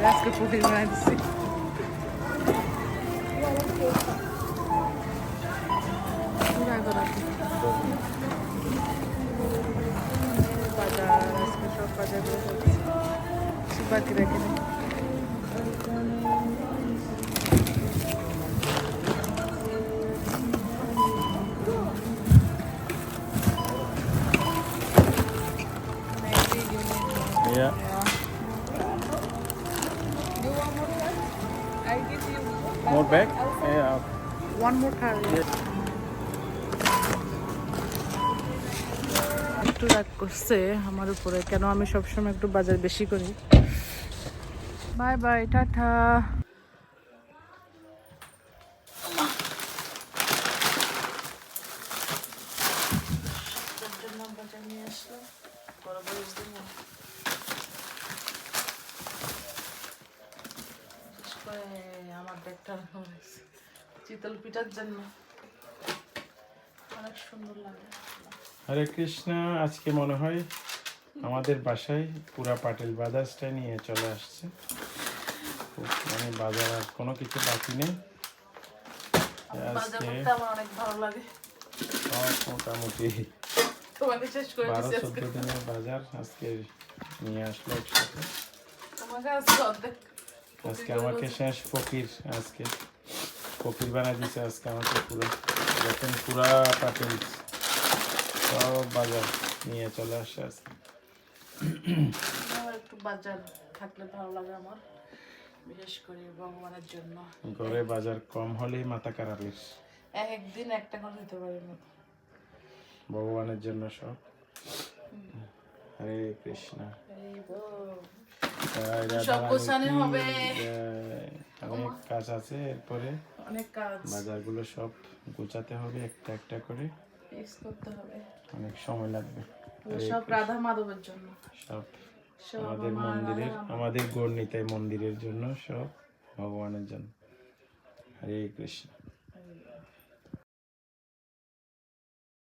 আজকে পুকুর বানাই দিচ্ছি। বাজার আজকে সব বাজার বাকি রেখে নেই। Yeah. More bag? Yeah. One more car. একটু রাগ করছে আমার উপরে, কেন আমি সবসময় একটু বাজার বেশি করি। Bye bye, tata. বাজার নিয়ে আসলাম, আমার ব্যাগটা চিতল পিঠার জন্য অনেক সুন্দর লাগে। হরে কৃষ্ণ। আজকে মনে হয় আমাদের বাসায় পুরা পাটেল বাজারটা নিয়ে চলে আসছে। মানে বাজার আর কোনো কিছু বাকি নেই আজকে। আমার অনেক ভালো লাগে। মোটামুটি 12-14 দিনের বাজার আজকে নিয়ে আসলো একসাথে। আজকে আমাকে শেষ ফকির, আজকে ফকির বানাই দিচ্ছে আজকে আমাকে পুরো। যখন পুরা পাটেল সব বাজার নিয়ে চলে আসে আজকে। একটু বাজার থাকলে ভালো লাগে আমার, বিশেষ করে ভগবানের জন্য। ঘরে বাজার কম হলেই মাথা খারাপের। একদিন একটা করে দিতে পারি না, ভগবানের জন্য সব। হরে কৃষ্ণ। অনেক কাজ আছে, এরপরে অনেক কাজ, বাজারগুলো সব গুছাতে হবে একটা একটা করে, করতে হবে, অনেক সময় লাগবে। সব রাধা মাধবের জন্য, সব আমাদের মন্দিরের, আমাদের গৌরনীতাই মন্দিরের জন্য, সব ভগবানের জন্য। হরে কৃষ্ণ।